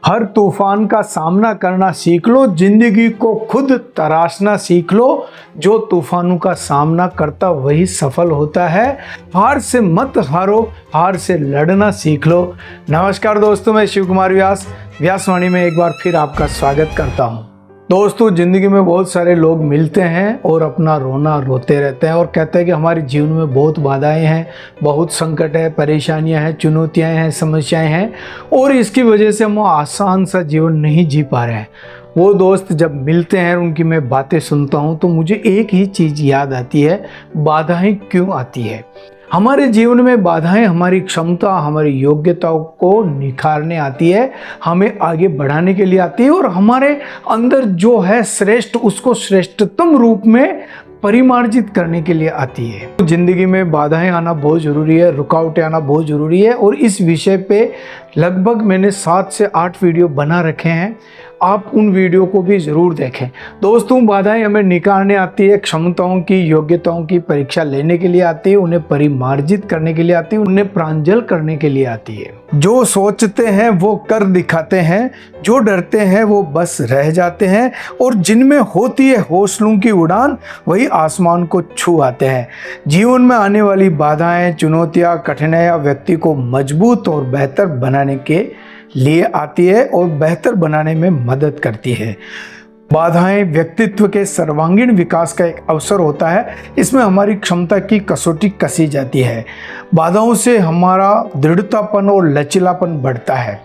हर तूफान का सामना करना सीख लो, जिंदगी को खुद तराशना सीख लो। जो तूफानों का सामना करता वही सफल होता है। हार से मत हारो, हार से लड़ना सीख लो। नमस्कार दोस्तों, मैं शिव कुमार व्यास व्यासवाणी में एक बार फिर आपका स्वागत करता हूं। दोस्तों, ज़िंदगी में बहुत सारे लोग मिलते हैं और अपना रोना रोते रहते हैं और कहते हैं कि हमारे जीवन में बहुत बाधाएं हैं, बहुत संकट है, परेशानियां हैं, चुनौतियां हैं, समस्याएं हैं और इसकी वजह से हम आसान सा जीवन नहीं जी पा रहे हैं। वो दोस्त जब मिलते हैं, उनकी मैं बातें सुनता हूँ तो मुझे एक ही चीज़ याद आती है, बाधाएं क्यों आती है। हमारे जीवन में बाधाएं हमारी क्षमता, हमारी योग्यताओं को निखारने आती है, हमें आगे बढ़ाने के लिए आती है और हमारे अंदर जो है श्रेष्ठ, उसको श्रेष्ठतम रूप में परिमार्जित करने के लिए आती है। तो जिंदगी में बाधाएं आना बहुत ज़रूरी है, रुकावटें आना बहुत ज़रूरी है और इस विषय पे लगभग मैंने 7 से 8 वीडियो बना रखे हैं। आप उन वीडियो को भी ज़रूर देखें। दोस्तों, बाधाएं हमें निकालने आती है, क्षमताओं की, योग्यताओं की परीक्षा लेने के लिए आती है, उन्हें परिमार्जित करने के लिए आती है, उन्हें प्रांजल करने के लिए आती है। जो सोचते हैं वो कर दिखाते हैं, जो डरते हैं वो बस रह जाते हैं और जिनमें होती है हौसलों की उड़ान, वही आसमान को छू आते हैं। जीवन में आने वाली बाधाएं, चुनौतियां, कठिनाइयां व्यक्ति को मजबूत और बेहतर बनाने के लिए आती है और बेहतर बनाने में मदद करती है। बाधाएं व्यक्तित्व के सर्वांगीण विकास का एक अवसर होता है। इसमें हमारी क्षमता की कसौटी कसी जाती है। बाधाओं से हमारा दृढ़तापन और लचीलापन बढ़ता है।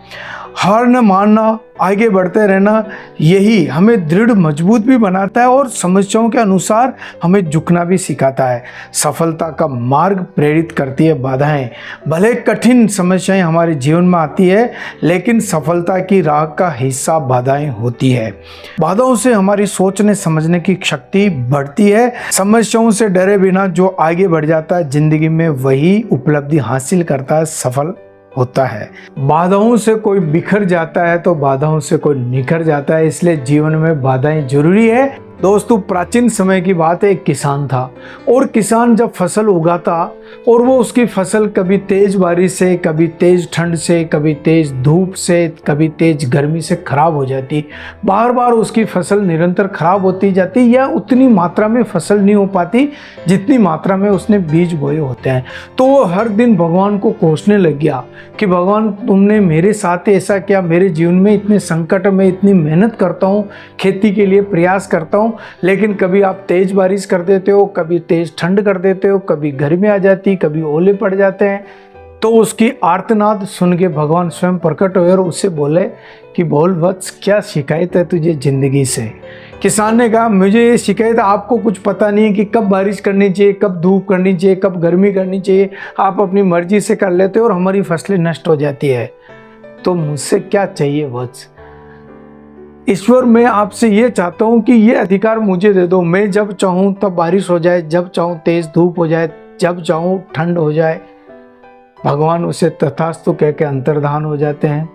हार न मानना, आगे बढ़ते रहना, यही हमें दृढ़ मजबूत भी बनाता है और समस्याओं के अनुसार हमें झुकना भी सिखाता है। सफलता का मार्ग प्रेरित करती है बाधाएं। भले कठिन समस्याएं हमारे जीवन में आती है, लेकिन सफलता की राह का हिस्सा बाधाएं होती है। बाधाओं से हमारी सोचने समझने की शक्ति बढ़ती है। समस्याओं से डरे बिना जो आगे बढ़ जाता है, जिंदगी में वही उपलब्धि हासिल करता है, सफल होता है। बाधाओं से कोई बिखर जाता है तो बाधाओं से कोई निखर जाता है, इसलिए जीवन में बाधाएं जरूरी है। दोस्तों, प्राचीन समय की बात है, एक किसान था और किसान जब फसल उगाता और वो उसकी फसल कभी तेज बारिश से, कभी तेज ठंड से, कभी तेज धूप से, कभी तेज गर्मी से खराब हो जाती। बार बार उसकी फसल निरंतर खराब होती जाती या उतनी मात्रा में फसल नहीं हो पाती जितनी मात्रा में उसने बीज बोए होते हैं। तो वो हर दिन भगवान को कोसने लग गया कि भगवान, तुमने मेरे साथ ऐसा किया, मेरे जीवन में इतने संकट में इतनी मेहनत करता हूँ, खेती के लिए प्रयास करता हूँ, लेकिन कभी आप तेज बारिश कर देते हो, कभी तेज ठंड कर देते हो, कभी गर्मी आ जाती, कभी ओले पड़ जाते हैं। तो उसकी आर्तनाद सुन के भगवान स्वयं प्रकट हुए और उससे बोले कि बोल वत्स, क्या शिकायत है तुझे जिंदगी से। किसान ने कहा, मुझे ये शिकायत, आपको कुछ पता नहीं है कि कब बारिश करनी चाहिए, कब धूप करनी चाहिए, कब गर्मी करनी चाहिए। आप अपनी मर्जी से कर लेते हो और हमारी फसलें नष्ट हो जाती है। तो मुझसे क्या चाहिए वत्स? ईश्वर, मैं आपसे ये चाहता हूँ कि ये अधिकार मुझे दे दो। मैं जब चाहूँ तब बारिश हो जाए, जब चाहूँ तेज धूप हो जाए, जब चाहूँ ठंड हो जाए। भगवान उसे तथास्तु कह के अंतर्धान हो जाते हैं।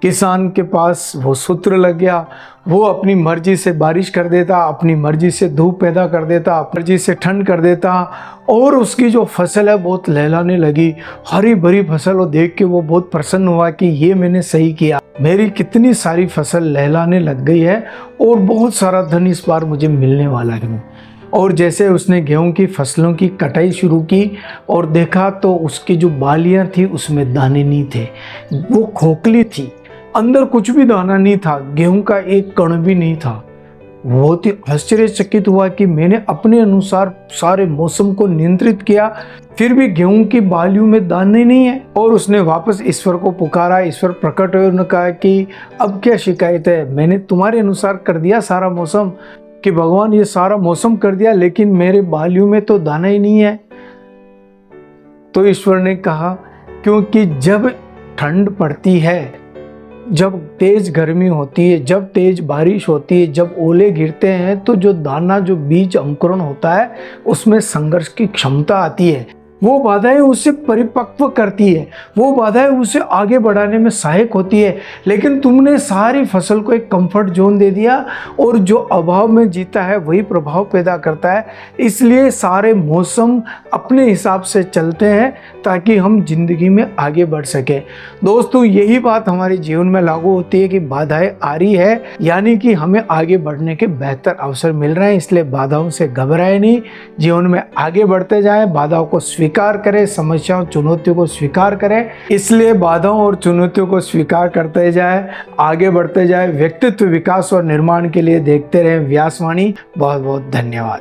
किसान के पास वो सूत्र लग गया। वो अपनी मर्जी से बारिश कर देता, अपनी मर्जी से धूप पैदा कर देता, मर्जी से ठंड कर देता और उसकी जो फसल है बहुत लहलाने लगी। हरी भरी फसल को देख के वो बहुत प्रसन्न हुआ कि ये मैंने सही किया, मेरी कितनी सारी फसल लहलाने लग गई है और बहुत सारा धन इस बार मुझे मिलने वाला है। और जैसे उसने गेहूं की फसलों की कटाई शुरू की और देखा तो उसकी जो बालियां थी उसमें दाने नहीं थे, वो खोखली थी, अंदर कुछ भी दाना नहीं था, गेहूं का एक कण भी नहीं था। बहुत ही आश्चर्यचकित हुआ कि मैंने अपने अनुसार सारे मौसम को नियंत्रित किया, फिर भी गेहूं की बालियों में दाने नहीं है। और उसने वापस ईश्वर को पुकारा। ईश्वर प्रकट हुए, उन्होंने कहा कि अब क्या शिकायत है, मैंने तुम्हारे अनुसार कर दिया सारा मौसम, कि भगवान ये सारा मौसम कर दिया, लेकिन मेरे बालियों में तो दाना ही नहीं है। तो ईश्वर ने कहा, क्योंकि जब ठंड पड़ती है, जब तेज गर्मी होती है, जब तेज बारिश होती है, जब ओले गिरते हैं, तो जो दाना, जो बीज अंकुरण होता है, उसमें संघर्ष की क्षमता आती है। वो बाधाएं उसे परिपक्व करती है, वो बाधाएं उसे आगे बढ़ाने में सहायक होती है। लेकिन तुमने सारी फसल को एक कंफर्ट जोन दे दिया और जो अभाव में जीता है वही प्रभाव पैदा करता है। इसलिए सारे मौसम अपने हिसाब से चलते हैं ताकि हम जिंदगी में आगे बढ़ सके। दोस्तों, यही बात हमारे जीवन में लागू होती है कि बाधाएं आ रही है यानी कि हमें आगे बढ़ने के बेहतर अवसर मिल रहे हैं। इसलिए बाधाओं से घबराए नहीं, जीवन में आगे बढ़ते जाएं, बाधाओं को स्वीकार करें, समस्याओं चुनौतियों को स्वीकार करें। इसलिए बाधाओं और चुनौतियों को स्वीकार करते जाएं, आगे बढ़ते जाएं। व्यक्तित्व विकास और निर्माण के लिए देखते रहें व्यासवाणी। बहुत बहुत धन्यवाद।